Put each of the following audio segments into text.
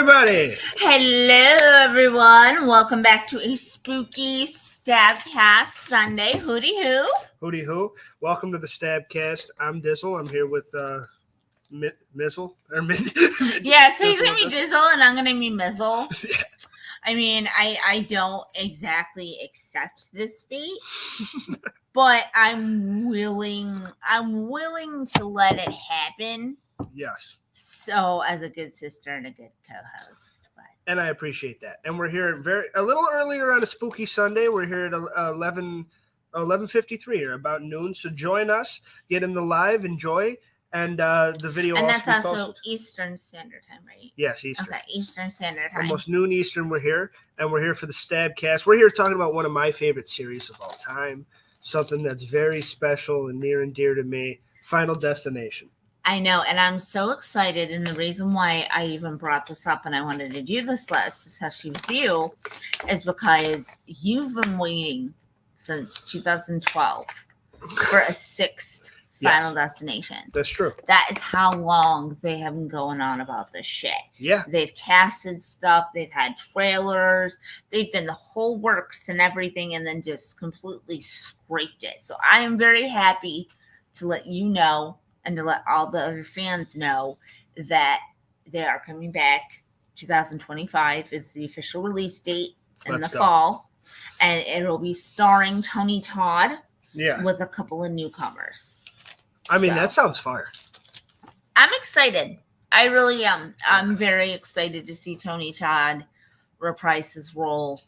everybody! Hello, everyone. Welcome back to a spooky StabCast Sunday. Hooty hoo. Hooty hoo. Welcome to the StabCast. I'm Dizzle. I'm here with Mizzle. Yeah, so he's going to be Dizzle and I'm going to be Mizzle. I mean, I don't exactly accept this fate, but I'm willing to let it happen. Yes. So, as a good sister and a good co-host. And I appreciate that. And we're here a little earlier on a spooky Sunday. We're here at 11:53 or about noon. So join us, get in the live, enjoy, and the video. And that's also Eastern Standard Time, right? Yes, Eastern. Okay, Eastern Standard Time. Almost noon Eastern. We're here, and we're here for the StabCast. We're here talking about one of my favorite series of all time, something that's very special and near and dear to me. Final Destination. I know, and I'm so excited, and the reason why I even brought this up and I wanted to do this list, especially with you, is because you've been waiting since 2012 for a sixth Final Destination. That's true. That is how long they have been going on about this shit. Yeah. They've casted stuff, they've had trailers, they've done the whole works and everything, and then just completely scraped it. So I am very happy to let you know and to let all the other fans know that they are coming back. 2025 is the official release date in the fall. And it'll be starring Tony Todd with a couple of newcomers. I mean, that sounds fire. I'm excited. I really am. I'm very excited to see Tony Todd reprise his role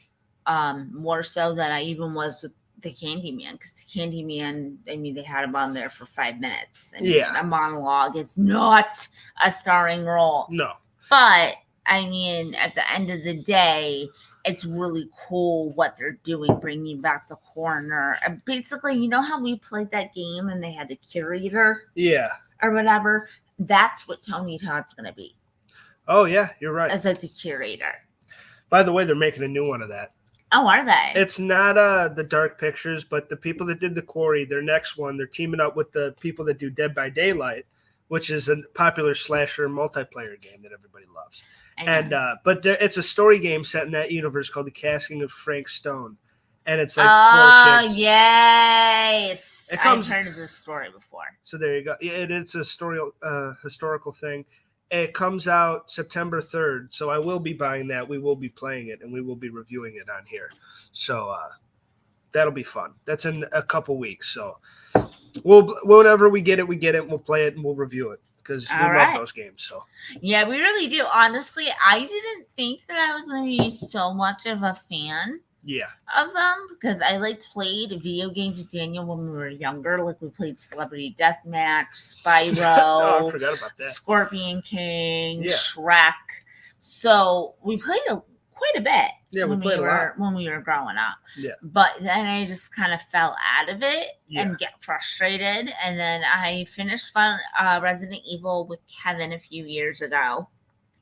more so than I even was with the Candyman, because the Candyman, I mean, they had him on there for 5 minutes. I mean, a monologue is not a starring role. No. But, I mean, at the end of the day, it's really cool what they're doing, bringing back the coroner. And basically, you know how we played that game and they had the curator? Yeah. Or whatever? That's what Tony Todd's going to be. Oh, yeah, you're right. As like the curator. By the way, they're making a new one of that. Oh, are they? It's not the Dark Pictures, but the people that did The Quarry, their next one, they're teaming up with the people that do Dead by Daylight, which is a popular slasher multiplayer game that everybody loves. And but it's a story game set in that universe called The Casting of Frank Stone, and it's like 4 kids. Yes, I've heard of this story before. So there you go. It's a story, historical thing. It comes out September 3rd, so I will be buying that. We will be playing it, and we will be reviewing it on here. So that'll be fun. That's in a couple weeks. So whenever we get it, we'll play it, and we'll review it because we love those games. So yeah, we really do. Honestly, I didn't think that I was going to be so much of a fan. Of them, because I played video games with Daniel when we were younger. We played Celebrity Deathmatch, Spyro, I forgot about that. Scorpion King, Shrek. So we played quite a bit. Yeah, we played a lot when we were growing up. Yeah, but then I just kind of fell out of it and get frustrated. And then I finished Resident Evil with Kevin a few years ago.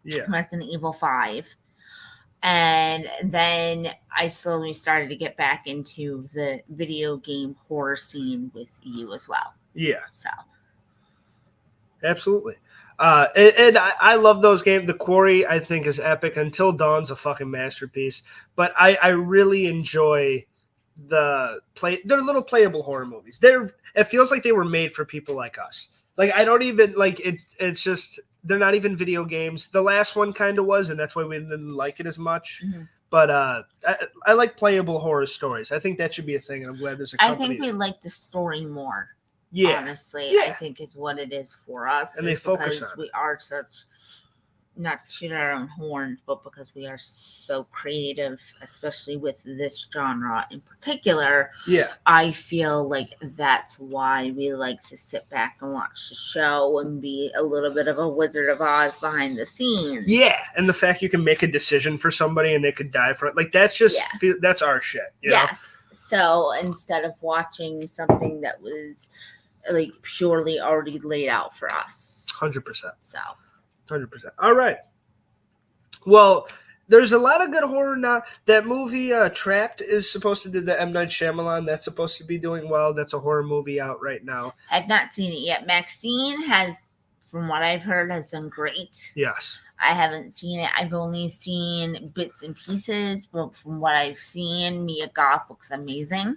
Yeah, Resident Evil 5. And then I slowly started to get back into the video game horror scene with you as well. Yeah. So. Absolutely. And I love those games. The Quarry, I think, is epic. Until Dawn's a fucking masterpiece. But I really enjoy they're little playable horror movies. It feels like they were made for people like us. I don't even, it's just... They're not even video games. The last one kind of was, and that's why we didn't like it as much. Mm-hmm. But I like playable horror stories. I think that should be a thing, and I'm glad there's a company. I think we like the story more. Yeah. Honestly, I think is what it is for us. And they focus on it. We are such, not to toot our own horns, but because we are so creative, especially with this genre in particular. Yeah. I feel like that's why we like to sit back and watch the show and be a little bit of a Wizard of Oz behind the scenes. Yeah. And the fact you can make a decision for somebody and they could die for it. That's just, that's our shit. You know? So instead of watching something that was purely already laid out for us. 100%. So. 100%. All right. Well, there's a lot of good horror now. That movie, Trapped, is supposed to do the M. Night Shyamalan. That's supposed to be doing well. That's a horror movie out right now. I've not seen it yet. Maxine has from what I've heard, has done great. Yes. I haven't seen it. I've only seen bits and pieces, but from what I've seen, Mia Goth looks amazing.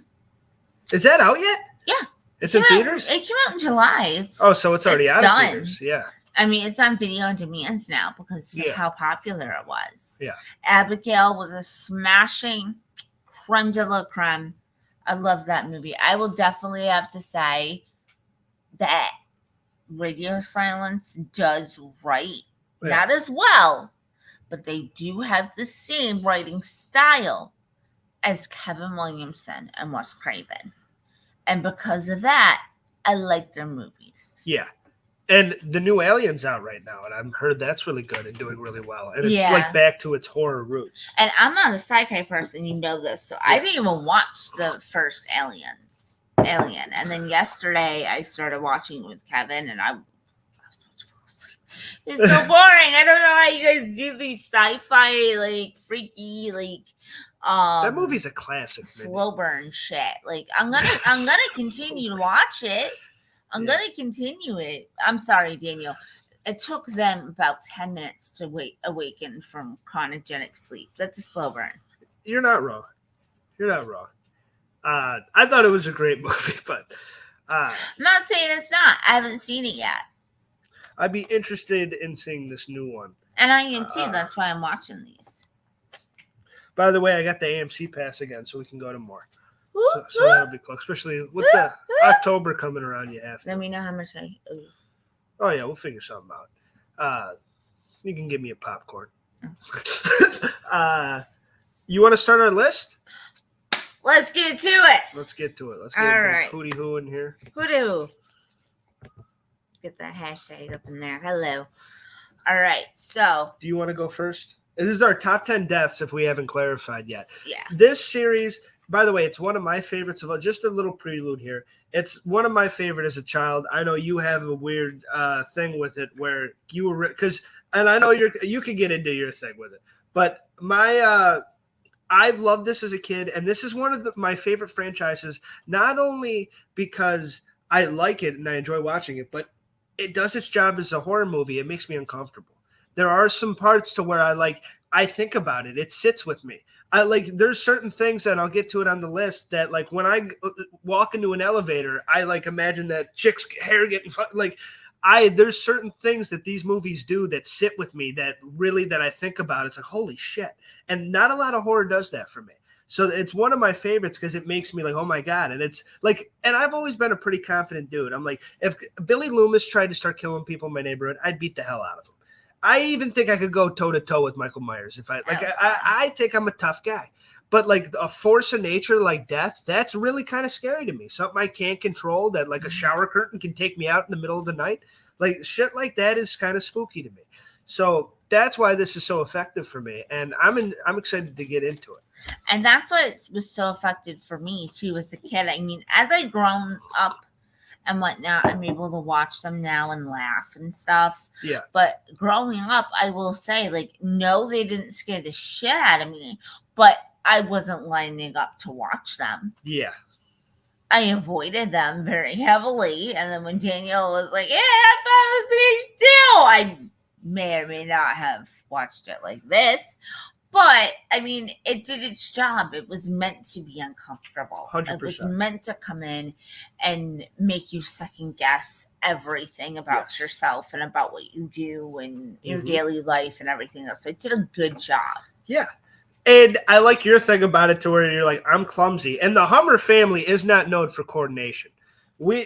Is that out yet? Yeah. It's in theaters? It came out in July. So it's already out of theaters. Yeah. I mean, it's on video on demand now because of how popular it was. Yeah. Abigail was a smashing creme de la creme. I love that movie. I will definitely have to say that Radio Silence does write. Yeah. Not as well, but they do have the same writing style as Kevin Williamson and Wes Craven. And because of that, I like their movies. Yeah. And the new Alien's out right now, and I've heard that's really good and doing really well. And it's like back to its horror roots. And I'm not a sci-fi person, you know this, so I didn't even watch the first Alien. And then yesterday I started watching it with Kevin, and I was it's so boring. I don't know how you guys do these sci-fi, like freaky, like that movie's a classic. Slow burn shit. Like I'm gonna continue to watch it. I'm going to continue it. I'm sorry, Daniel. It took them about 10 minutes to awaken from chronogenic sleep. That's a slow burn. You're not wrong. I thought it was a great movie, but... I'm not saying it's not. I haven't seen it yet. I'd be interested in seeing this new one. And I am too. That's why I'm watching these. By the way, I got the AMC pass again, so we can go to more. So that'll be cool, especially with the October coming around. You have to. Let me know how much I owe. Oh yeah, we'll figure something out. You can give me a popcorn. You want to start our list? Let's get to it. Let's get a hootie hoo in here. Hoodoo. Get that hashtag up in there. Hello. All right. So. Do you want to go first? This is our top 10 deaths if we haven't clarified yet. Yeah. This series. By the way, it's one of my favorites. Just a little prelude here. It's one of my favorite as a child. I know you have a weird thing with it where you were and I know you could get into your thing with it. But I've loved this as a kid, and this is one of my favorite franchises. Not only because I like it and I enjoy watching it, but it does its job as a horror movie. It makes me uncomfortable. There are some parts to where I think about it. It sits with me. There's certain things that I'll get to it on the list that when I walk into an elevator, I imagine that chick's hair getting there's certain things that these movies do that sit with me that I think about. It's holy shit. And not a lot of horror does that for me. So it's one of my favorites because it makes me oh my God. And it's and I've always been a pretty confident dude. I'm if Billy Loomis tried to start killing people in my neighborhood, I'd beat the hell out of him. I even think I could go toe to toe with Michael Myers if I think I'm a tough guy, but a force of nature like death, that's really kind of scary to me. Something I can't control that a shower curtain can take me out in the middle of the night. Shit like that is kind of spooky to me. So that's why this is so effective for me. And I'm excited to get into it. And that's why it was so effective for me too as a kid. I mean, as I've grown up and whatnot, I'm able to watch them now and laugh and stuff. Yeah. But growing up, I will say, no, they didn't scare the shit out of me, but I wasn't lining up to watch them. Yeah. I avoided them very heavily. And then when Daniel was like, yeah, I found this too, I may or may not have watched it like this. But, I mean, it did its job. It was meant to be uncomfortable. 100%. It was meant to come in and make you second guess everything about yourself and about what you do and your daily life and everything else. So it did a good job. Yeah. And I like your thing about it to where you're I'm clumsy. And the Hummer family is not known for coordination.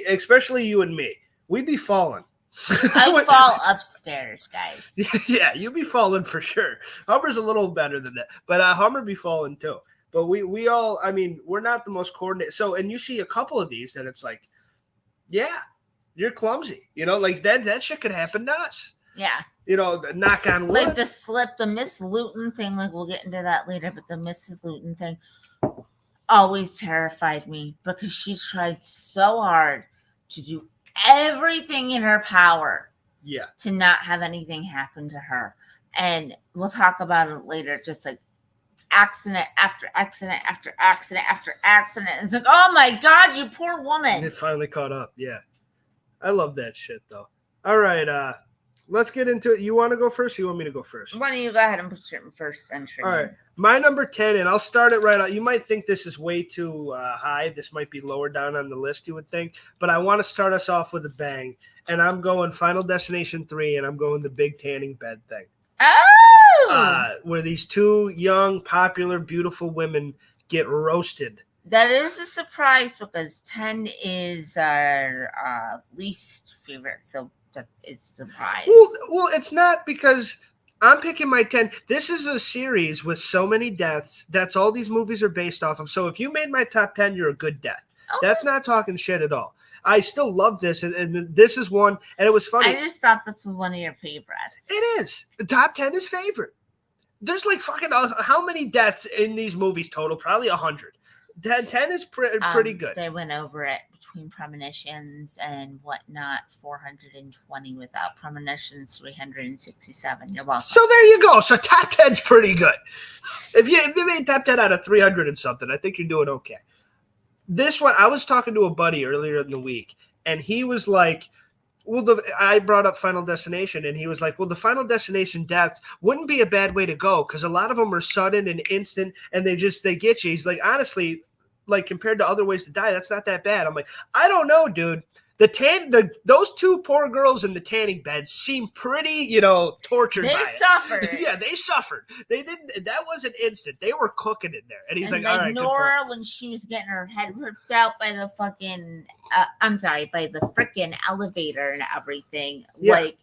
Especially you and me, we be falling. I fall upstairs, guys. Yeah, you be falling for sure. Hummer's a little better than that, but Hummer be falling too. But we all, I mean, we're not the most coordinated. So, and you see a couple of these that it's yeah, you're clumsy. That shit could happen to us. Yeah. Knock on wood. The Miss Luton thing, we'll get into that later, but the Mrs. Luton thing always terrified me because she tried so hard to do everything in her power to not have anything happen to her. And we'll talk about it later, just accident after accident after accident after accident. It's oh my God, you poor woman. And it finally caught up. Yeah. I love that shit though. All right. Let's get into it. You want to go first? Or you want me to go first? Why don't you go ahead and put your first entry? All right. My number 10, and I'll start it right out. You might think this is way too high. This might be lower down on the list, you would think. But I want to start us off with a bang. And I'm going Final Destination 3, and I'm going the big tanning bed thing. Oh! Where these two young, popular, beautiful women get roasted. That is a surprise because 10 is our least favorite. So that is a surprise. Well, it's not because I'm picking my 10. This is a series with so many deaths. That's all these movies are based off of. So if you made my top 10, you're a good death. Okay. That's not talking shit at all. I still love this, and this is one, and it was funny. I just thought this was one of your favorites. It is. The top 10 is favorite. There's like fucking how many deaths in these movies total? Probably 100. 10 is pretty good. They went over it between premonitions and whatnot, 420 without premonitions, 367. You're welcome. So there you go. So top 10's pretty good. If you made top 10 out of 300 and something, I think you're doing okay. This one, I was talking to a buddy earlier in the week, and he was like, I brought up Final Destination, and he was like, well, the Final Destination deaths wouldn't be a bad way to go because a lot of them are sudden and instant, and they get you. He's like, honestly, like compared to other ways to die, that's not that bad. I'm like, I don't know, dude. Those two poor girls in the tanning bed seem pretty, tortured by it. They suffered. Yeah, they suffered. They didn't. That wasn't instant. They were cooking in there. And he's like, all right. Nora, when she was getting her head ripped out by the fucking, by the freaking elevator and everything. Yeah. Like,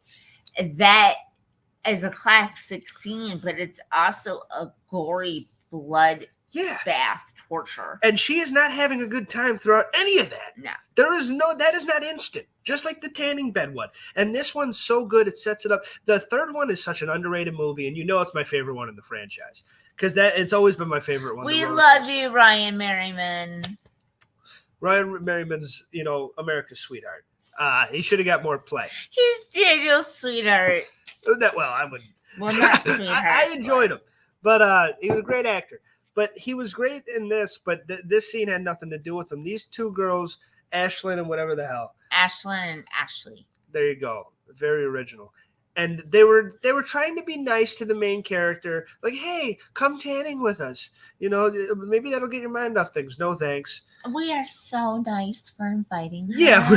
that is a classic scene, but it's also a gory blood bath torture. And she is not having a good time throughout any of that. No. That is not instant. Just like the tanning bed one. And this one's so good, it sets it up. The third one is such an underrated movie, and it's my favorite one in the franchise. Because it's always been my favorite one. We love you, Ryan Merriman. Ryan Merriman's, America's sweetheart. He should have got more play. He's Daniel's sweetheart. I wouldn't. Well, not sweetheart. I enjoyed him. But he was a great actor. But he was great in this, but this scene had nothing to do with him. These two girls, Ashlyn and whatever the hell. Ashlyn and Ashley. There you go. Very original. And they were trying to be nice to the main character. Like, hey, come tanning with us. Maybe that'll get your mind off things. No, thanks. We are so nice for inviting her. Yeah,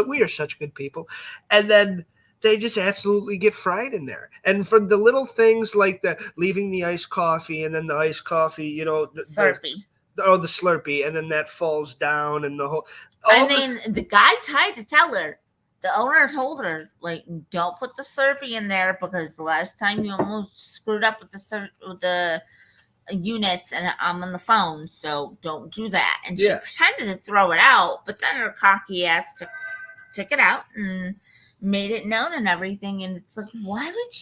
we are such good people. And then they just absolutely get fried in there. And from the little things like the leaving the iced coffee and then the iced coffee, Slurpee. The Slurpee, and then that falls down and the whole. The guy tried to tell her. The owner told her, like, don't put the Slurpee in there because the last time you almost screwed up with the units and I'm on the phone, so don't do that. And she pretended to throw it out, but then her cocky ass took it out and made it known and everything. And it's like, why would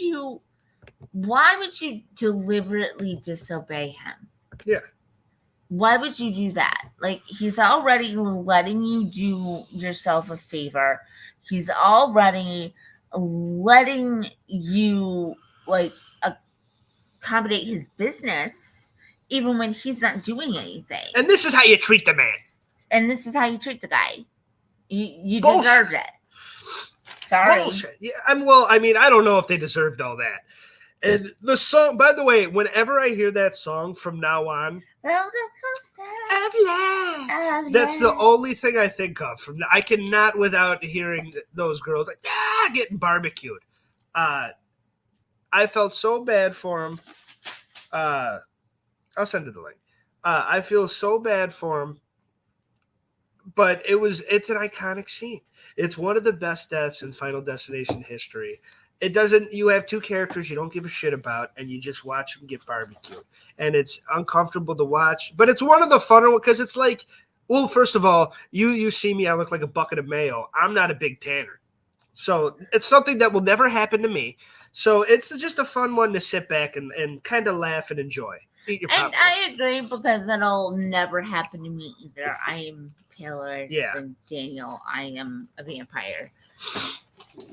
you deliberately disobey him? Yeah. Why would you do that? Like, he's already letting you do yourself a favor. He's already letting you, like, accommodate his business, even when he's not doing anything. And this is how you treat the man. And this is how you treat the guy. You deserved it. Sorry. Bullshit. Yeah, I don't know if they deserved all that. And the song, by the way, whenever I hear that song from now on, that's the only thing I think of. I cannot, without hearing those girls getting barbecued. I felt so bad for him. I'll send you the link. I feel so bad for him, but it's an iconic scene. It's one of the best deaths in Final Destination history. You have two characters you don't give a shit about, and you just watch them get barbecued. And it's uncomfortable to watch, but it's one of the funner ones because it's like, well, first of all, you see me, I look like a bucket of mayo. I'm not a big tanner. So it's something that will never happen to me. So it's just a fun one to sit back and kind of laugh and enjoy. Eat your popcorn. And I agree because it'll never happen to me either. I am paler than Daniel. I am a vampire.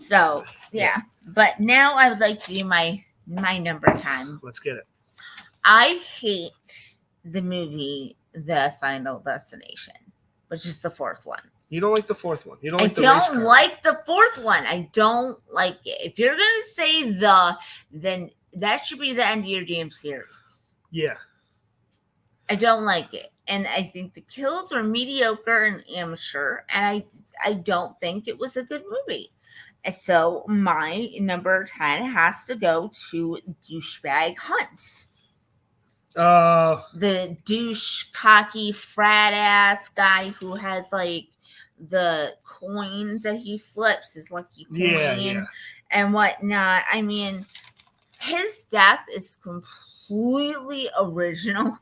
So, yeah. But now I would like to do my number 10. Let's get it. I hate the movie The Final Destination, which is the fourth one. You don't like the fourth one. You don't I like the race car. don't like the fourth one. I don't like it. If you're going to say then that should be the end of your damn series. Yeah. I don't like it. And I think the kills were mediocre and amateur. And I don't think it was a good movie. And so my number 10 has to go to Douchebag Hunt. The douche, cocky, frat ass guy who has like the coin that he flips, his lucky coin and whatnot. I mean, his death is completely original.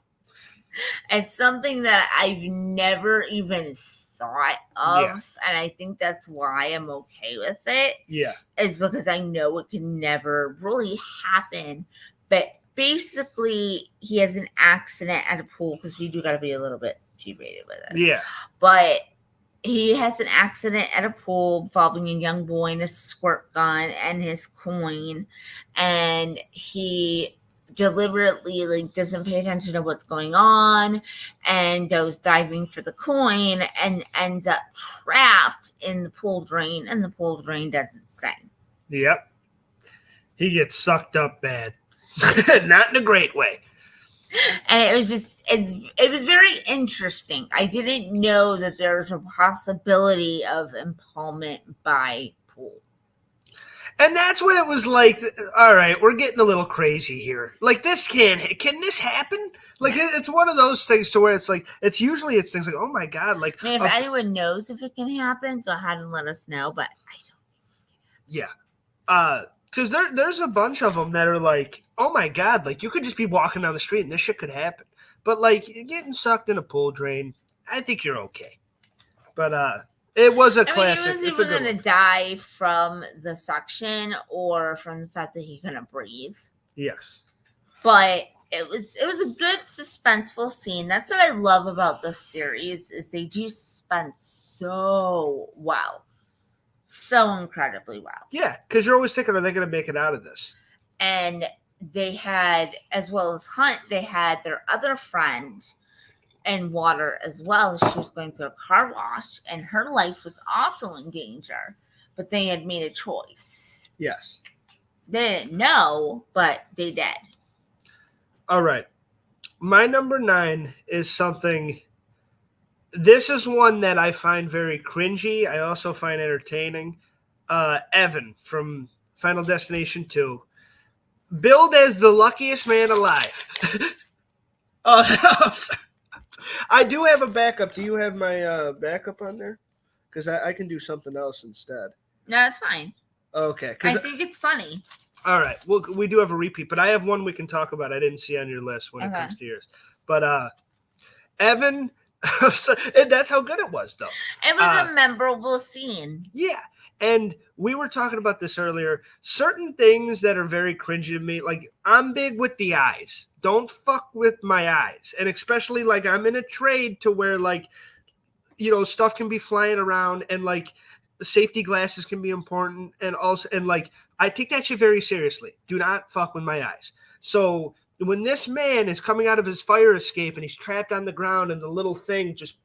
It's something that I've never even thought of, and I think that's why I'm okay with it. Yeah, is because I know it can never really happen, but basically he has an accident at a pool, because you do got to be a little bit G-rated with it. Yeah, but he has an accident at a pool involving a young boy and a squirt gun and his coin, and he deliberately like doesn't pay attention to what's going on and goes diving for the coin and ends up trapped in the pool drain, and the pool drain does its thing. Yep. He gets sucked up bad. Not in a great way. And it was just, it was very interesting. I didn't know that there was a possibility of impalement by pool. And that's when it was like, all right, we're getting a little crazy here. Like, this can this happen? Like, it's one of those things to where it's like, it's things like, oh my God. Like, I mean, if anyone knows if it can happen, go ahead and let us know, but I don't think it can happen. Yeah. Because there's a bunch of them that are like, oh my God, like you could just be walking down the street and this shit could happen. But like getting sucked in a pool drain, I think you're okay. But it was a classic. He was either going to die from the suction or from the fact that he couldn't breathe. Yes. But it was a good suspenseful scene. That's what I love about this series, is they do suspense so well. So incredibly well. Yeah, because you're always thinking, are they going to make it out of this? And they had, as well as Hunt, they had their other friend in water as well. She was going through a car wash, and her life was also in danger. But they had made a choice. Yes. They didn't know, but they did. All right. My number 9 is something... This is one that I find very cringy. I also find entertaining. Evan from Final Destination 2. Billed as the luckiest man alive. I do have a backup. Do you have my backup on there? Because I can do something else instead. No, it's fine. Okay. I think it's funny. All right. Well, we do have a repeat, but I have one we can talk about. I didn't see on your list when it comes to yours. But Evan... and that's how good it was, though. It was a memorable scene. Yeah. And we were talking about this earlier. Certain things that are very cringy to me, like I'm big with the eyes. Don't fuck with my eyes. And especially like I'm in a trade to where like, you know, stuff can be flying around and like safety glasses can be important. And also, and like, I take that shit very seriously. Do not fuck with my eyes. So when this man is coming out of his fire escape and he's trapped on the ground and the little thing just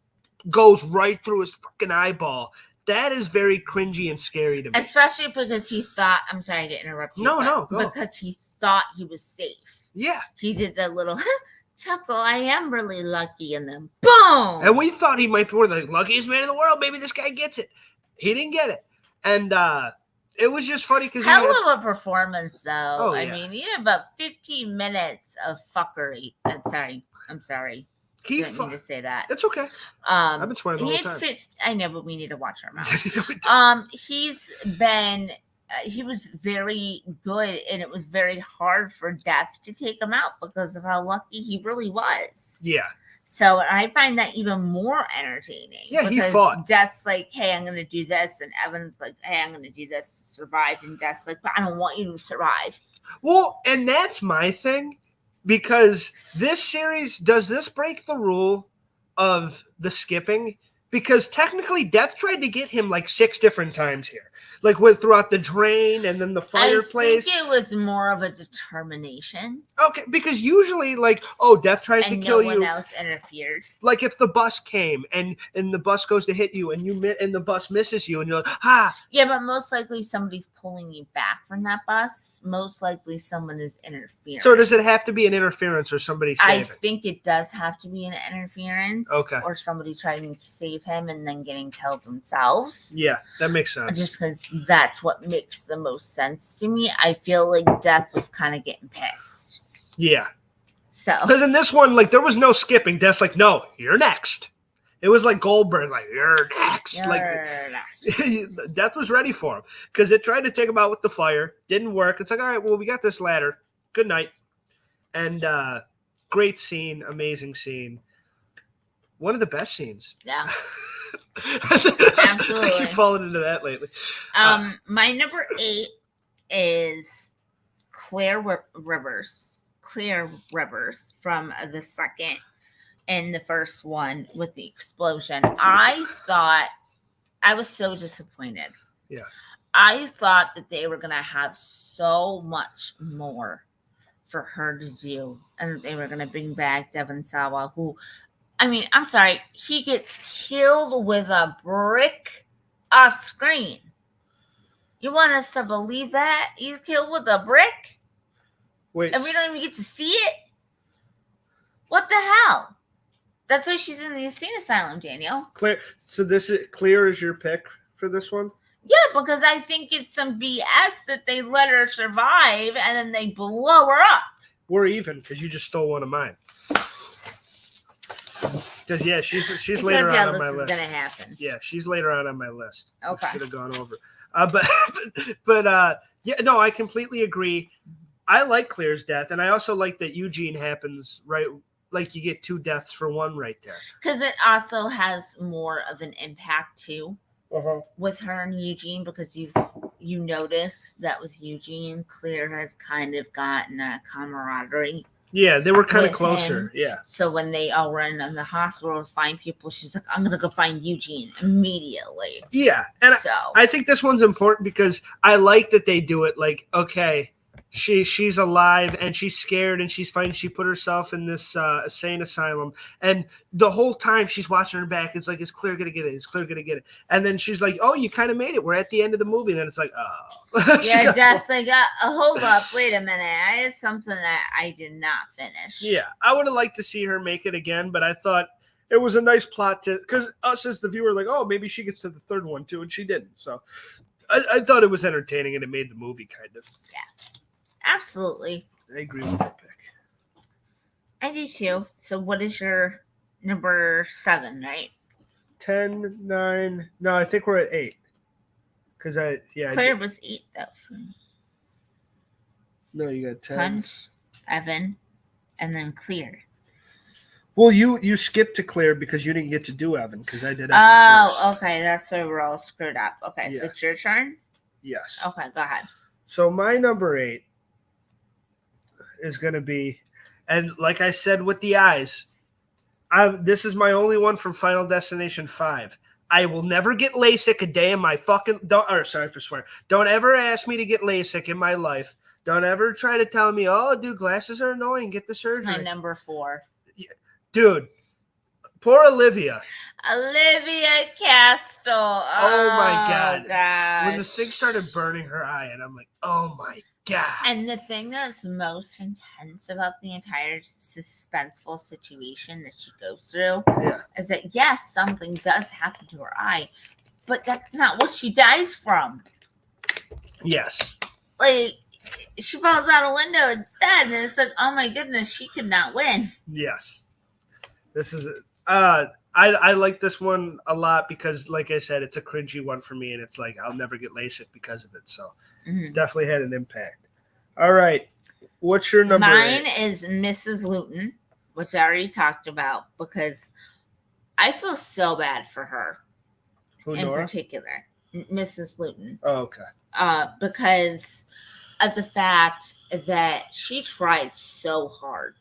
goes right through his fucking eyeball, that is very cringy and scary to me. Especially because he thought, I'm sorry to interrupt you. No, go. Because he thought he was safe. Yeah. He did that little chuckle, I am really lucky, and then boom! And we thought he might be one of the luckiest man in the world. Maybe this guy gets it. He didn't get it. And it was just funny because hell of a performance, though. Oh, I mean, he had about 15 minutes of fucking. I'm sorry. I didn't mean to say that. It's okay. I've been swearing the whole time. I know, but we need to watch our mouth. He was very good, and it was very hard for Death to take him out because of how lucky he really was. Yeah. So I find that even more entertaining. Yeah, he fought. Death's like, hey, I'm going to do this. And Evan's like, hey, I'm going to do this to survive. And Death's like, but I don't want you to survive. Well, and that's my thing. Because this series, does this break the rule of the skipping? Because technically, Death tried to get him like 6 different times here. Like throughout the drain and then the fireplace. I think it was more of a determination. Okay, because usually, like, Death tries to kill you. And no one else interfered. Like if the bus came and the bus goes to hit you and and the bus misses you and you're like, ha! Yeah, but most likely somebody's pulling you back from that bus. Most likely someone is interfering. So does it have to be an interference or somebody saving? I think it does have to be an interference. Okay. Or somebody trying to save him and then getting killed themselves. Yeah, that makes sense. Just because that's what makes the most sense to me. I feel like Death was kind of getting pissed. Yeah. So. Because in this one, like, there was no skipping. Death's like, no, you're next. It was like Goldberg, like, you're next. Death was ready for him. Because it tried to take him out with the fire. Didn't work. It's like, all right, well, we got this ladder. Good night. And great scene. Amazing scene. One of the best scenes. Yeah. I keep falling into that lately. My number 8 is Claire Rivers from the second and the first one with the explosion. I thought I was so disappointed. Yeah. I thought that they were going to have so much more for her to do and that they were going to bring back Devon Sawa, who, I mean, I'm sorry, he gets killed with a brick off screen. You want us to believe that? He's killed with a brick? Wait. And we don't even get to see it? What the hell? That's why she's in the insane asylum, Daniel. Claire, so Claire is your pick for this one? Yeah, because I think it's some BS that they let her survive and then they blow her up. We're even because you just stole one of mine. Because yeah, she's later on my list. This is gonna happen. Yeah, she's later on my list. Okay, should have gone over. But yeah, no, I completely agree. I like Claire's death, and I also like that Eugene happens right. Like you get 2 deaths for one right there. Because it also has more of an impact too. With her and Eugene, because you notice that with Eugene, Claire has kind of gotten a camaraderie. Yeah, they were kind of closer. Him. Yeah. So when they all run in the hospital to find people, she's like, I'm going to go find Eugene immediately. Yeah. And I think this one's important because I like that they do it like, okay, she's alive and she's scared and she's fine. She put herself in this insane asylum. And the whole time she's watching her back. It's like, is Claire going to get it? Is Claire going to get it? And then she's like, oh, you kind of made it. We're at the end of the movie. And then it's like, oh. Yeah, Death's like, hold up. Wait a minute. I have something that I did not finish. Yeah, I would have liked to see her make it again, but I thought it was a nice plot because us as the viewer, like, oh, maybe she gets to the third one too, and she didn't. So I thought it was entertaining and it made the movie kind of. Yeah. Absolutely. I agree with that pick. I do too. So what is your number 7, right? 10, 9. No, I think we're at 8. Because Claire was 8 though. No, you got 10. Hunt, Evan, and then Claire. Well, you skipped to Claire because you didn't get to do Evan because I did Evan first. Okay. That's why we're all screwed up. Okay, yeah. So it's your turn? Yes. Okay, go ahead. So my number 8 is going to be, and like I said with the eyes, this is my only one from Final Destination 5. I will never get LASIK a day in my fucking sorry for swearing. Don't ever ask me to get LASIK in my life. Don't ever try to tell me, oh, dude, glasses are annoying. Get the surgery. My number 4. Dude, poor Olivia. Olivia Castle. Oh my God. Gosh. When the thing started burning her eye, and I'm like, oh my God. And the thing that's most intense about the entire suspenseful situation that she goes through is that, yes, something does happen to her eye, but that's not what she dies from. Yes. Like, she falls out a window instead, and it's like, oh my goodness, she could not win. Yes. This is I like this one a lot because, like I said, it's a cringy one for me, and it's like I'll never get LASIK because of it. So definitely had an impact. All right. What's your number? Mine is Mrs. Luton, which I already talked about because I feel so bad for her. Who, in Nora? Particular. Mrs. Luton. Oh, okay. Because of the fact that she tried so hard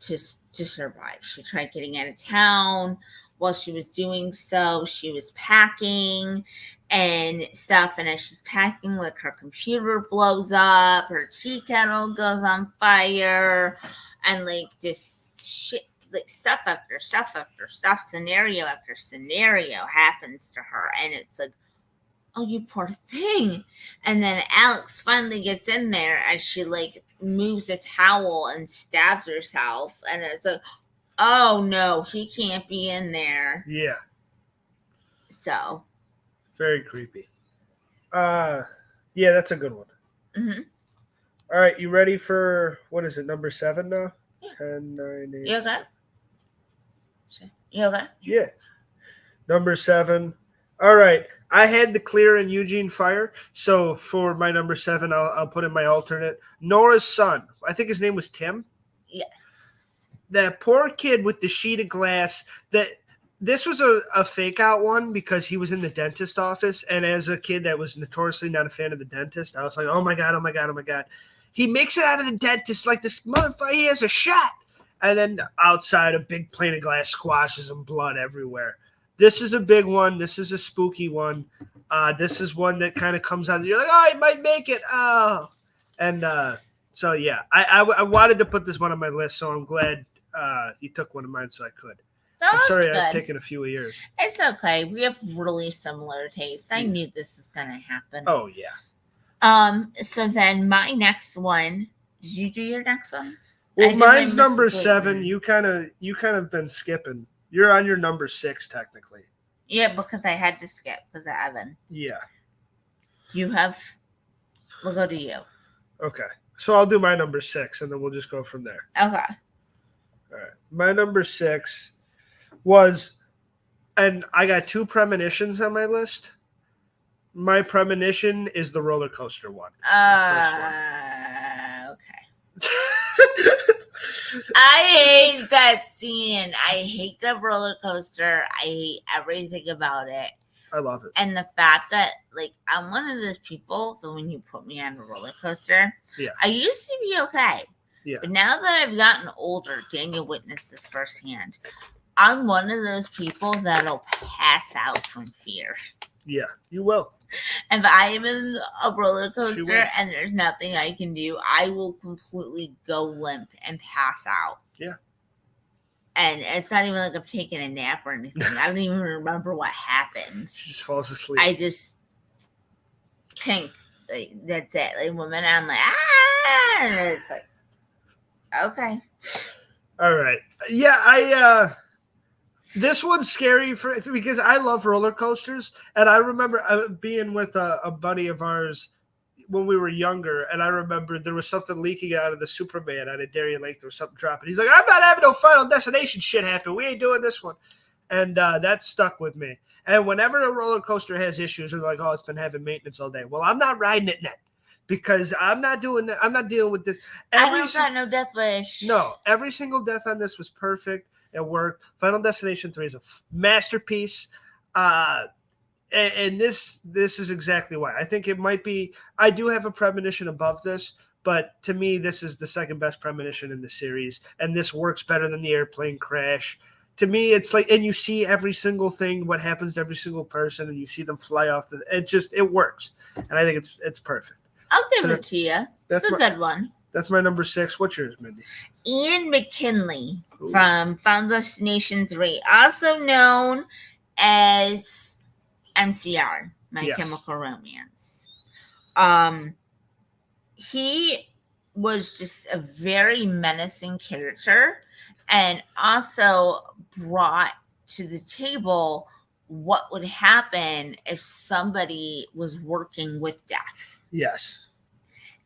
to survive. She tried getting out of town while she was doing so, she was packing and stuff. And as she's packing, like her computer blows up, her tea kettle goes on fire, and like just shit, like stuff after stuff after stuff, scenario after scenario happens to her. And it's like, oh, you poor thing. And then Alex finally gets in there and she like moves a towel and stabs herself. And it's like, oh no, he can't be in there. Yeah. So. Very creepy. Yeah, that's a good one. Mm-hmm. All right, you ready for, what is it, number 7 now? Yeah. 10, 9, 8. You okay? You okay? Yeah. Number 7. All right. I had the clear and Eugene Fire, so for my number 7, I'll put in my alternate. Nora's son. I think his name was Tim. Yes. That poor kid with the sheet of glass. This was a fake out one because he was in the dentist office, and as a kid that was notoriously not a fan of the dentist, I was like, oh my god, oh my god, oh my god. He makes it out of the dentist like this motherfucker. He has a shot, and then outside a big plane of glass squashes and blood everywhere. This is a big one. This is a spooky one. This is one that kind of comes out and you're like, oh, he might make it. Oh. And so, yeah, I wanted to put this one on my list, so I'm glad you took one of mine so I could. I'm sorry I've taken a few of yours. It's okay. We have really similar tastes. I knew this was going to happen. Oh, yeah. So then my next one, did you do your next one? Well, mine's number 7. You kind of been skipping. You're on your number 6, technically. Yeah, because I had to skip because of Evan. Yeah. We'll go to you. Okay. So I'll do my number 6, and then we'll just go from there. Okay. All right. My number 6 was, and I got 2 premonitions on my list. My premonition is the roller coaster one. Okay. I hate that scene. I hate the roller coaster. I hate everything about it. I love it. And the fact that, like, I'm one of those people that when you put me on a roller coaster, I used to be okay. Yeah. But now that I've gotten older, Daniel witnessed this firsthand. I'm one of those people that'll pass out from fear. Yeah, you will. If I am in a roller coaster and there's nothing I can do, I will completely go limp and pass out. Yeah. And it's not even like I'm taking a nap or anything. I don't even remember what happened. She just falls asleep. I just think that's it. Like, woman, I'm like, ah! And it's like, okay. All right. Yeah, this one's scary because I love roller coasters, and I remember being with a buddy of ours when we were younger, and I remember there was something leaking out of the Superman out of Darien Lake. There was something dropping. He's like, I'm not having no Final Destination shit happen. We ain't doing this one. And that stuck with me. And whenever a roller coaster has issues, they're like, oh, it's been having maintenance all day. Well, I'm not riding it net because I'm not doing that. I'm not dealing with this. I don't got no death wish. No, every single death on this was perfect. It worked. Final Destination 3 is a masterpiece. And this is exactly why. I think it might be – I do have a premonition above this, but to me, this is the second best premonition in the series, and this works better than the airplane crash. To me, it's like – and you see every single thing, what happens to every single person, and you see them fly off. It works, and I think it's perfect. I'll give it to you. That's a good one. That's my number 6. What's yours, Mindy? Ian McKinley from Final Destination 3, also known as MCR, My Chemical Romance. He was just a very menacing character and also brought to the table what would happen if somebody was working with death. Yes.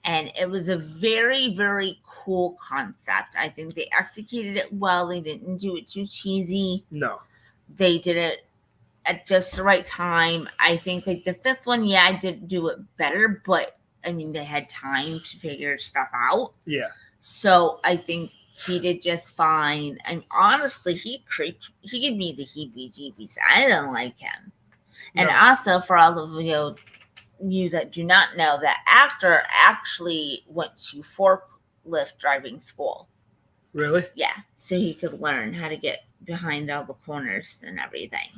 And it was a very, very cool concept. I think they executed it well. They didn't do it too cheesy. No. They did it at just the right time. I think like the 5th one, I did do it better, but I mean, they had time to figure stuff out. Yeah. So I think he did just fine. And honestly, he gave me the heebie-jeebies. I don't like him. No. And also for all of you that do not know, that actor actually went to forklift driving school. Really? Yeah, so he could learn how to get behind all the corners and everything.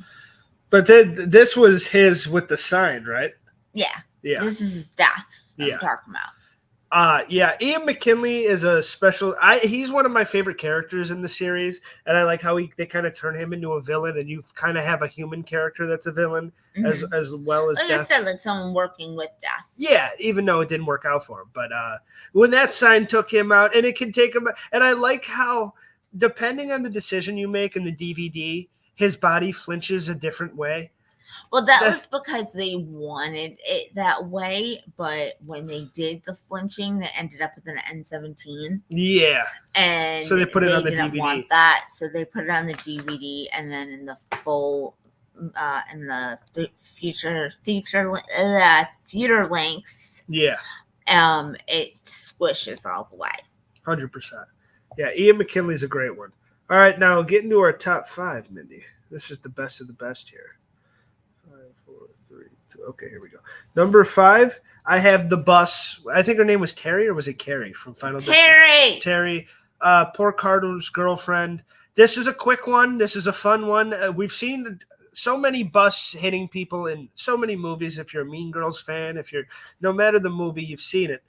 But then this was his with the sign, right? Yeah. Yeah. This is his death I'm Yeah. talking about. Yeah, Ian McKinley is a special. He's one of my favorite characters in the series, and I like how they kind of turn him into a villain, and you kind of have a human character that's a villain as well as like Death. I said, like someone working with Death. Yeah, even though it didn't work out for him, but when that sign took him out, and it can take him, and I like how depending on the decision you make in the DVD, his body flinches a different way. Well, that was because they wanted it that way, but when they did the flinching, they ended up with an N17. Yeah. And so they put it on the didn't DVD. Want that, so they put it on the DVD, and then in the full, in the theater length. Yeah. It squishes all the way. 100%. Yeah, Ian McKinley's a great one. All right, now getting to our top 5, Mindy. This is the best of the best here. 5, 4, 3, 2. Okay, here we go. Number 5, I have the bus. I think her name was Terry, or was it Carrie from Final Destination? Terry. Poor Carter's girlfriend. This is a quick one. This is a fun one. We've seen so many bus hitting people in so many movies. If you're a Mean Girls fan, no matter the movie, you've seen it.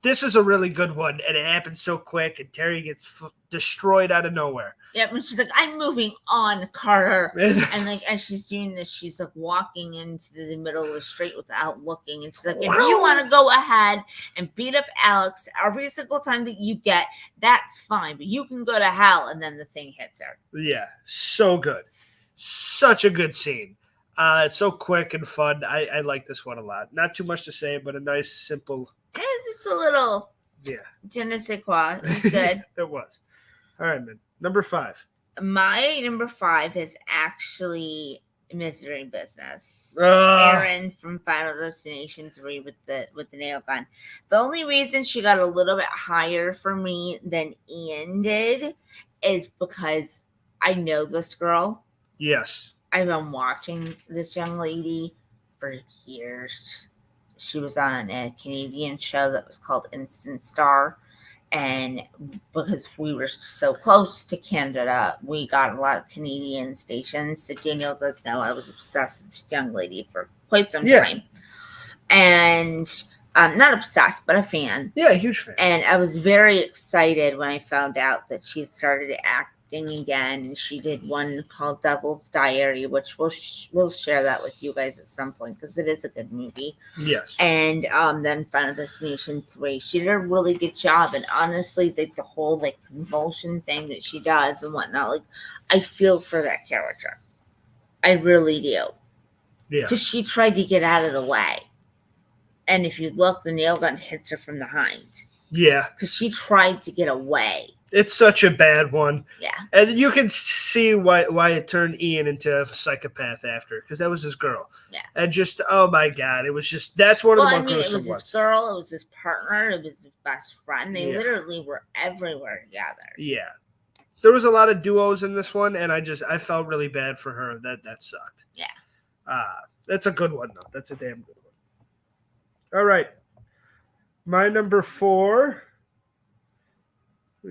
This is a really good one, and it happens so quick, and Terry gets destroyed out of nowhere. Yep, and she's like, "I'm moving on, Carter." And like as she's doing this, she's like walking into the middle of the street without looking, and she's like, "If you want to go ahead and beat up Alex every single time that you get, that's fine, but you can go to hell." And then the thing hits her. Yeah, so good, such a good scene. It's so quick and fun. I like this one a lot. Not too much to say, but a nice, simple. It's just a little. Yeah. Je ne sais quoi. It was good. It was. All right, man. Number 5. My number 5 is actually Misery Business. Erin from Final Destination 3 with the nail gun. The only reason she got a little bit higher for me than Ian did is because I know this girl. Yes. I've been watching this young lady for years. She was on a Canadian show that was called Instant Star. And because we were so close to Canada, we got a lot of Canadian stations. So Daniel does know I was obsessed with this young lady for quite some time. And not obsessed, but a fan. Yeah, a huge fan. And I was very excited when I found out that she had started acting again. And she did one called Devil's Diary, which we'll share that with you guys at some point because it is a good movie. Yes. And then Final Destination 3. She did a really good job. And honestly, the whole like convulsion thing that she does and whatnot, like I feel for that character. I really do. Yeah. Because she tried to get out of the way. And if you look, the nail gun hits her from behind. Yeah. Because she tried to get away. It's such a bad one. Yeah. And you can see why it turned Ian into a psychopath after, because that was his girl. Yeah. And just, oh my God, it was just, that's one of the more gruesome ones. It was his girl, it was his partner, it was his best friend. They literally were everywhere together. Yeah. There was a lot of duos in this one, and I felt really bad for her. That sucked. Yeah. That's a good one, though. That's a damn good one. All right. My number 4. All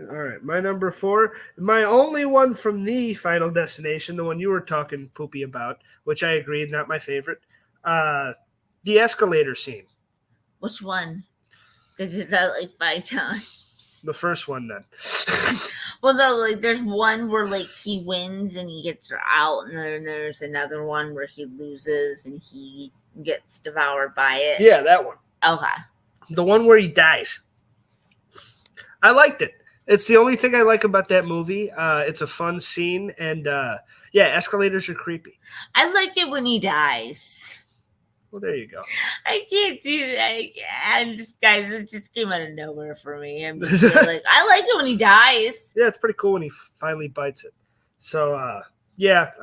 right, my number 4, my only one from the Final Destination, the one you were talking poopy about, which I agreed, not my favorite. The escalator scene. Which one? Did you do that like 5 times? The first one, then. Well, no, like there's one where like he wins and he gets her out, and then there's another one where he loses and he gets devoured by it. Yeah, that one. Okay. The one where he dies. I liked it. It's the only thing I like about that movie. It's a fun scene, and escalators are creepy. I like it when he dies. Well, there you go. I can't do that. Guys, it just came out of nowhere for me. I'm just like, I like it when he dies. Yeah, it's pretty cool when he finally bites it. So, I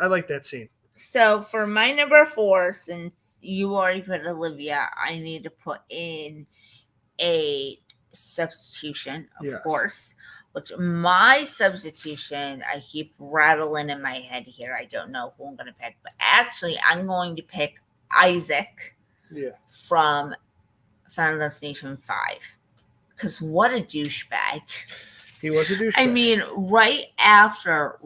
like that scene. So, for my number 4, since you already put Olivia, I need to put in a substitution, of course, which my substitution, I keep rattling in my head here. I don't know who I'm going to pick, but actually I'm going to pick Isaac from Final Destination 5. Because what a douchebag. He was a douchebag. I mean, right after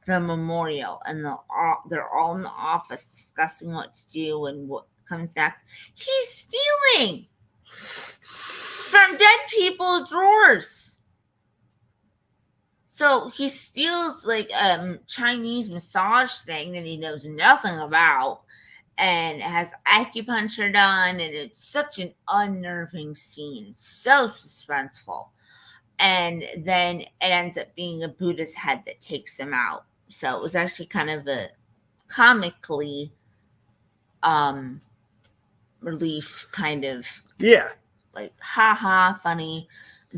the memorial, and they're all in the office discussing what to do and what comes next. He's stealing from dead people's drawers. So he steals like a Chinese massage thing that he knows nothing about, and has acupuncture done, and it's such an unnerving scene. It's so suspenseful. And then it ends up being a Buddha's head that takes him out. So it was actually kind of a comically relief kind of like haha funny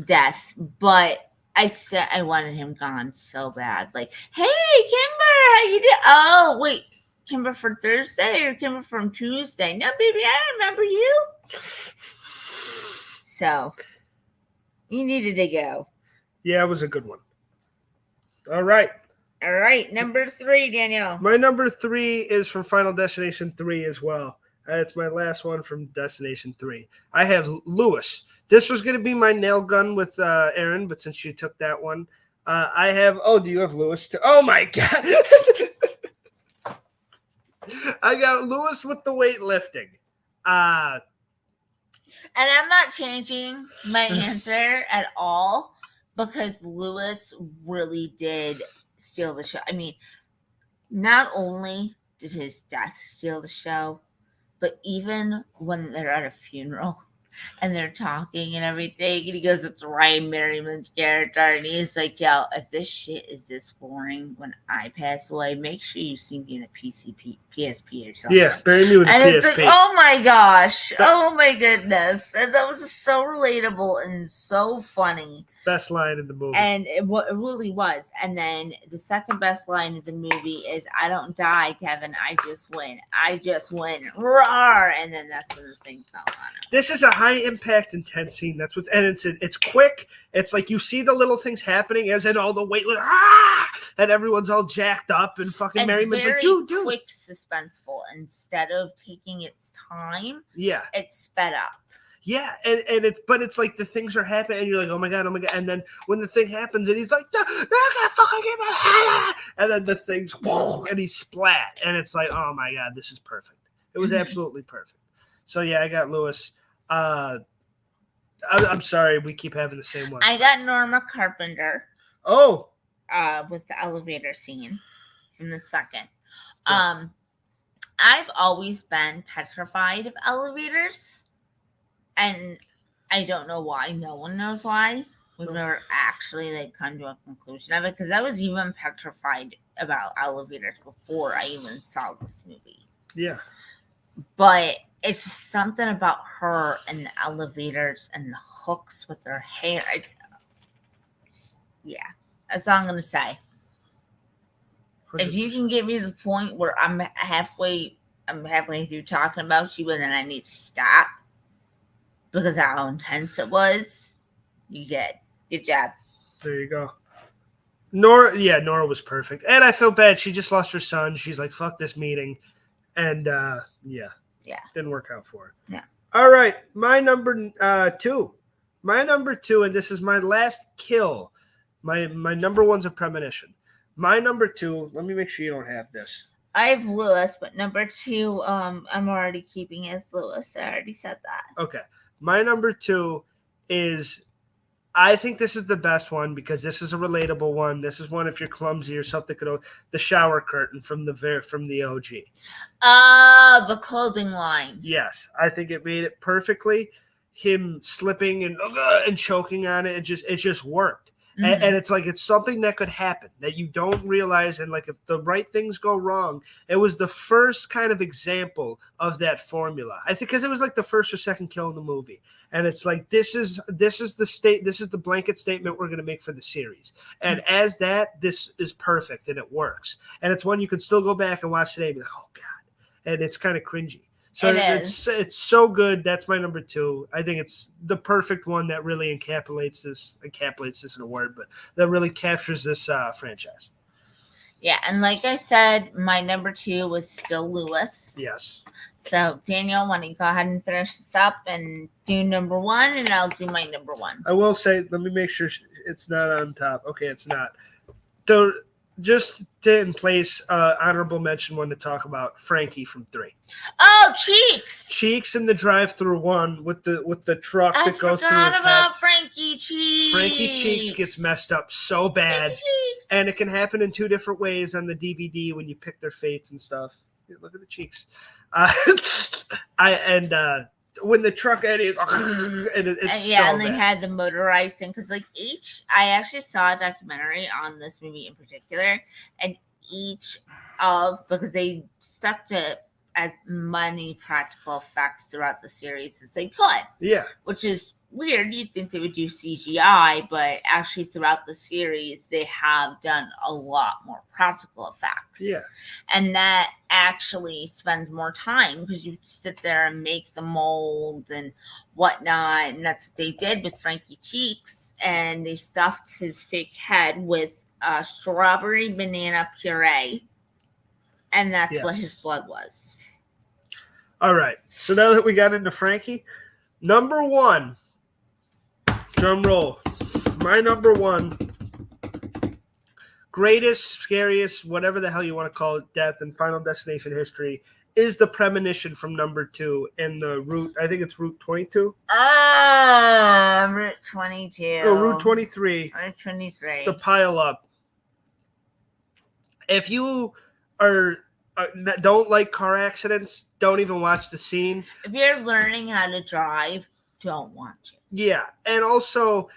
death. But I said I wanted him gone so bad. Like, hey Kimber, how you doing? Oh wait, Kimber for Thursday or Kimber from Tuesday? No, baby, I remember you. So you needed to go. Yeah, it was a good one. All right. Number 3, Daniel. My number 3 is from Final Destination 3 as well. It's my last one from Destination 3. I have Lewis. This was going to be my nail gun with Aaron, but since you took that one, I have. Oh, do you have Lewis too? Oh my God! I got Lewis with the weightlifting. And I'm not changing my answer at all because Lewis really did steal the show. I mean, not only did his death steal the show, but even when they're at a funeral and they're talking and everything, and he goes, "It's Ryan Merriman's character," and he's like, "Yo, if this shit is this boring when I pass away, make sure you see me in a PSP or something." Yeah, bury me with a PSP. It's like, oh my gosh, oh my goodness, and that was just so relatable and so funny. Best line in the movie. And it really was. And then the second best line of the movie is, "I don't die, Kevin. I just win. I just win. Roar!" And then that's when the thing fell on him. This is a high impact, intense scene. That's what's, and it's quick. It's like you see the little things happening, as in all the weight, and everyone's all jacked up, and fucking Merriman's like, dude, quick, suspenseful. Instead of taking its time, yeah, it's sped up. Yeah, but it's like the things are happening, and you're like, oh my god, and then when the thing happens, and he's like, and then the thing's, and he's splat, and it's like, oh my god, this is perfect. It was absolutely perfect. So yeah, I got Lewis. I'm sorry, we keep having the same one. I got Norma Carpenter. Oh, with the elevator scene from the second. Yeah. I've always been petrified of elevators. And I don't know why. No one knows why. We've never actually come to a conclusion of it, because I was even petrified about elevators before I even saw this movie. Yeah. But it's just something about her and the elevators and the hooks with her hair. Yeah, that's all I'm gonna say. 100%. If you can get me to the point where I'm halfway through talking about you, and then I need to stop because of how intense it was, you get good job. There you go. Nora was perfect. And I felt bad. She just lost her son. She's like, fuck this meeting. And yeah. Didn't work out for her. Yeah. All right. My number 2. My number 2, and this is my last kill. My number 1's a premonition. My number 2, let me make sure you don't have this. I have Lewis, but number 2, I'm already keeping as Lewis. I already said that. Okay. My number 2 is, I think this is the best one because this is a relatable one. This is one if you're clumsy or something. The shower curtain from the OG. The clothing line. Yes, I think it made it perfectly. Him slipping and choking on it, it just worked. Mm-hmm. And it's like it's something that could happen that you don't realize. And like if the right things go wrong, it was the first kind of example of that formula. I think because it was like the first or second kill in the movie. And it's like this is the blanket statement we're going to make for the series. And as that, this is perfect and it works. And it's one you can still go back and watch today and be like, oh God. And it's kind of cringy. So it's so good. That's my number 2. I think it's the perfect one that really encapsulates this in a word, but that really captures this franchise. Yeah, and like I said, my number 2 was still Lewis. Yes. So, Daniel, why don't you go ahead and finish this up and do number 1, and I'll do my number 1. I will say, let me make sure it's not on top. Okay, it's not. Just in place, honorable mention one to talk about, Frankie from 3. Oh, Cheeks! Cheeks in the drive-through one with the truck I that goes through forgot his about head. Frankie Cheeks. Frankie Cheeks gets messed up so bad. And it can happen in 2 different ways on the DVD when you pick their fates and stuff. Look at the cheeks. When the truck it's yeah, so and they bad. had the motorized thing because I actually saw a documentary on this movie in particular, and because they stuck to as many practical effects throughout the series as they could. Yeah, which is weird. You'd think they would do CGI, but actually throughout the series they have done a lot more practical effects. Yeah, and that actually spends more time because you sit there and make the mold and whatnot, and that's what they did with Frankie Cheeks, and they stuffed his fake head with strawberry banana puree, and that's what his blood was. All right, so now that we got into Frankie, number 1, drum roll, my number 1 greatest, scariest, whatever the hell you want to call it, death in Final Destination history is the premonition from number 2 in the route. I think it's Route 22. Route 22. Oh, Route 23. Route 23. The pile up. If you don't like car accidents, don't even watch the scene. If you're learning how to drive, don't watch it. Yeah, and also,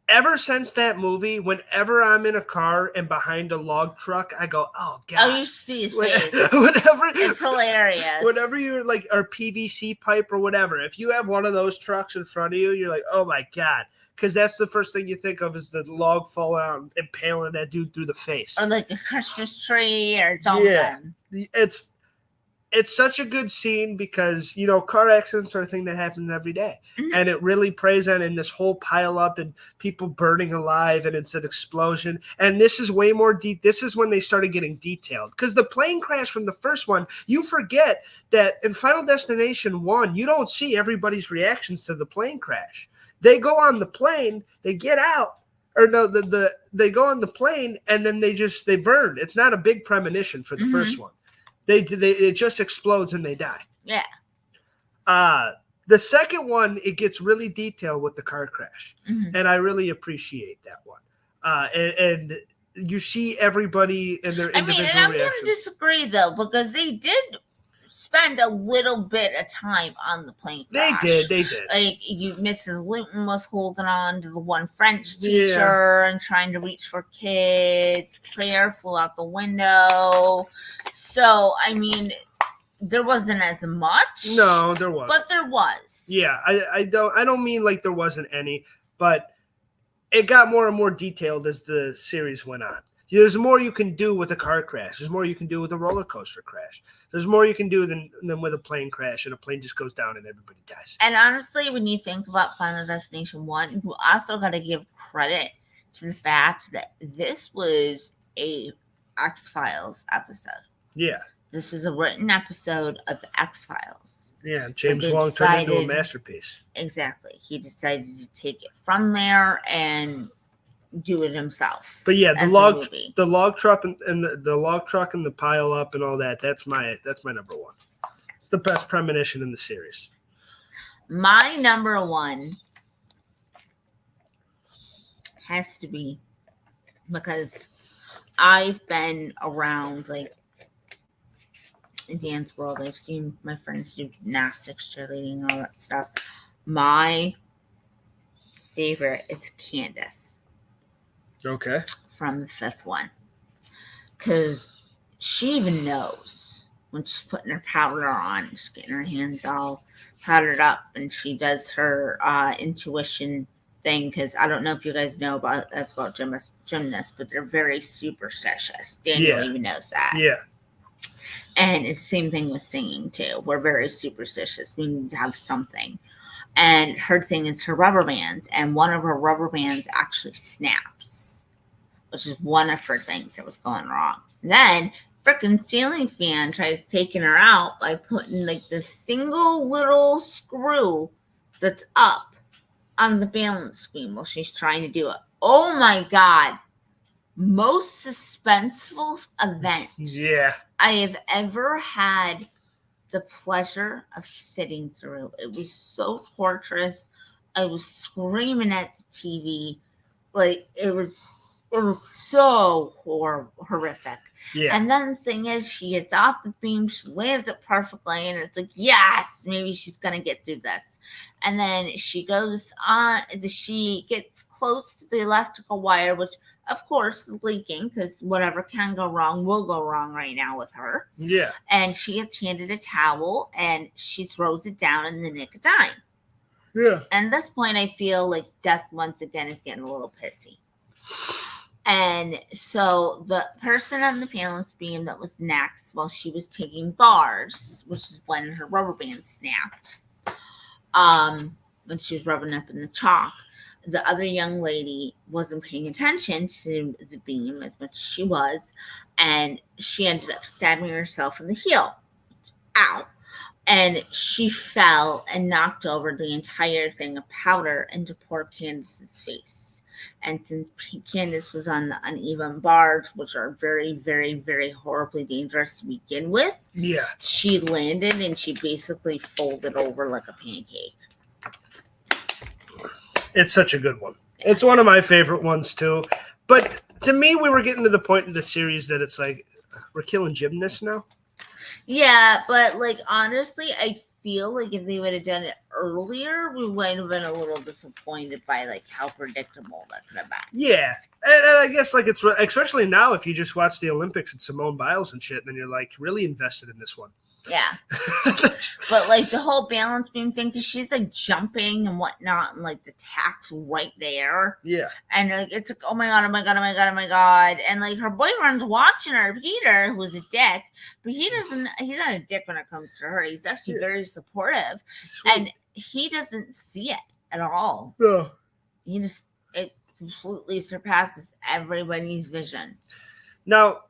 ever since that movie, whenever I'm in a car and behind a log truck, I go, oh, God. Oh, you see his face. It's hilarious. Whenever you're like, or PVC pipe or whatever, if you have one of those trucks in front of you, you're like, oh, my God. Because that's the first thing you think of is the log falling out and impaling that dude through the face. Or like a Christmas tree or something. Yeah. It's such a good scene because, car accidents are a thing that happens every day. Mm-hmm. And it really preys on in this whole pile up and people burning alive and it's an explosion. And this is way more deep. This is when they started getting detailed. Because the plane crash from the first one, you forget that in Final Destination 1, you don't see everybody's reactions to the plane crash. They go on the plane, they get out, or no, they go on the plane and then they burn. It's not a big premonition for the mm-hmm. first one. It just explodes and they die. Yeah. The second one, it gets really detailed with the car crash, mm-hmm. and I really appreciate that one. And you see everybody and their individual reactions. I'm going to disagree though, because they did spend a little bit of time on the plane crash. They did. Like Mrs. Luton was holding on to the one French teacher and trying to reach for kids. Claire flew out the window. So, there wasn't as much. No, there was. But there was. Yeah, I don't mean like there wasn't any, but it got more and more detailed as the series went on. There's more you can do with a car crash. There's more you can do with a roller coaster crash. There's more you can do than with a plane crash, and a plane just goes down and everybody dies. And honestly, when you think about Final Destination 1, you also got to give credit to the fact that this was a X-Files episode. Yeah. This is a written episode of the X-Files. Yeah, James Wong turned into a masterpiece. Exactly. He decided to take it from there and do it himself. But yeah, the log truck and the log truck and the pile up and all that, that's my number 1. It's the best premonition in the series. My number 1 has to be, because I've been around like Dan's world. I've seen my friends do gymnastics, cheerleading, all that stuff. My favorite is Candace. Okay. From the 5th one. Because she even knows when she's putting her powder on, she's getting her hands all powdered up, and she does her intuition thing. Because I don't know if you guys know about gymnasts, but they're very superstitious. Daniel even knows that. Yeah. And it's the same thing with singing, too. We're very superstitious. We need to have something. And her thing is her rubber bands. And one of her rubber bands actually snaps which is one of her things that was going wrong. Then freaking ceiling fan tries taking her out by putting like the single little screw that's up on the balance beam while she's trying to do it. Oh my God. Most suspenseful event I have ever had the pleasure of sitting through. It was so torturous. I was screaming at the TV. Like, it was so horrific. Yeah. And then the thing is, she gets off the beam, she lands it perfectly, and it's like, yes, maybe she's gonna get through this. And then she goes on, she gets close to the electrical wire, which of course is leaking, because whatever can go wrong will go wrong right now with her. Yeah. And she gets handed a towel, and she throws it down in the nick of time. Yeah. And at this point, I feel like Death once again is getting a little pissy. And so the person on the balance beam that was next while she was taking bars, which is when her rubber band snapped, when she was rubbing up in the chalk, the other young lady wasn't paying attention to the beam as much as she was, and she ended up stabbing herself in the heel. Ow. And she fell and knocked over the entire thing of powder into poor Candace's face. And since Candace was on the uneven bars, which are very, very, very horribly dangerous to begin with, she landed and she basically folded over like a pancake. It's such a good one. It's one of my favorite ones, too. But to me, we were getting to the point in the series that it's like, we're killing gymnasts now. Yeah, but like honestly, I feel like if they would have done it earlier, we might have been a little disappointed by like how predictable that could have been. Yeah, and I guess like it's especially now if you just watch the Olympics and Simone Biles and shit, then you're like really invested in this one. Yeah, but like the whole balance beam thing, because she's like jumping and whatnot, and like the tack's right there. Yeah, and like it's like, oh my god, oh my god, oh my god, oh my god, and like her boyfriend's watching her, Peter, who's a dick, but he's not a dick when it comes to her. He's actually very supportive. Sweet. And he doesn't see it at all. No, it completely surpasses everybody's vision. Now.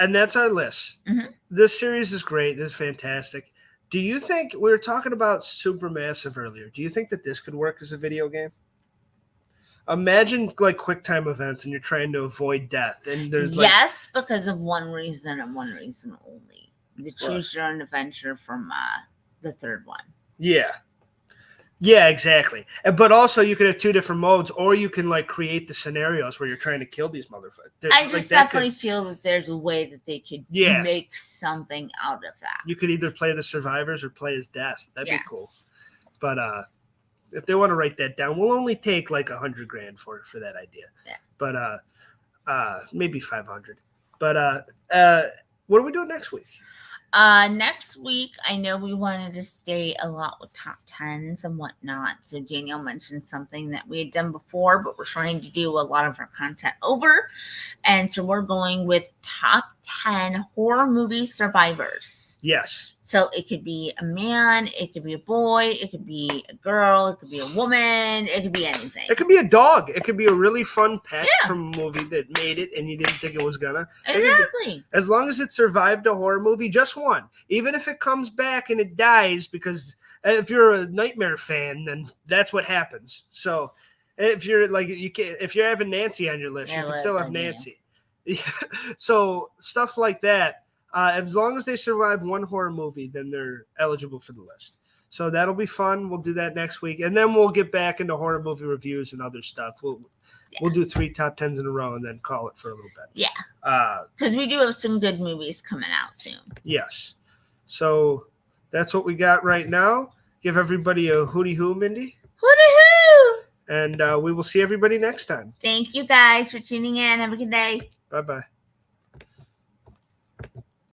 And that's our list. Mm-hmm. This series is great. This is fantastic. Do you think, we were talking about Supermassive earlier, do you think that this could work as a video game? Imagine like QuickTime events and you're trying to avoid death. And there's yes, because of one reason and one reason only. The Choose Your Own Adventure from the third one. Yeah. Yeah, exactly. But also you could have two different modes, or you can like create the scenarios where you're trying to kill these motherfuckers. I just definitely feel that there's a way that they could make something out of that. You could either play the survivors or play as death. That'd be cool. But if they want to write that down, we'll only take like $100,000 for that idea. Yeah. But maybe 500. But what are we doing next week? Next week, I know we wanted to stay a lot with top 10s and whatnot. So Daniel mentioned something that we had done before, but we're trying to do a lot of our content over. And so we're going with top 10 horror movie survivors. Yes. So it could be a man, it could be a boy, it could be a girl, it could be a woman, it could be anything. It could be a dog. It could be a really fun pet from a movie that made it and you didn't think it was gonna. Exactly. As long as it survived a horror movie, just one. Even if it comes back and it dies, because if you're a Nightmare fan, then that's what happens. So if you're like if you're having Nancy on your list, you can still have Nancy. So stuff like that. As long as they survive one horror movie, then they're eligible for the list. So that'll be fun. We'll do that next week. And then we'll get back into horror movie reviews and other stuff. We'll do 3 top 10s in a row and then call it for a little bit. Yeah. Because we do have some good movies coming out soon. Yes. So that's what we got right now. Give everybody a hooty hoo, Mindy. Hooty hoo! And we will see everybody next time. Thank you guys for tuning in. Have a good day. Bye-bye.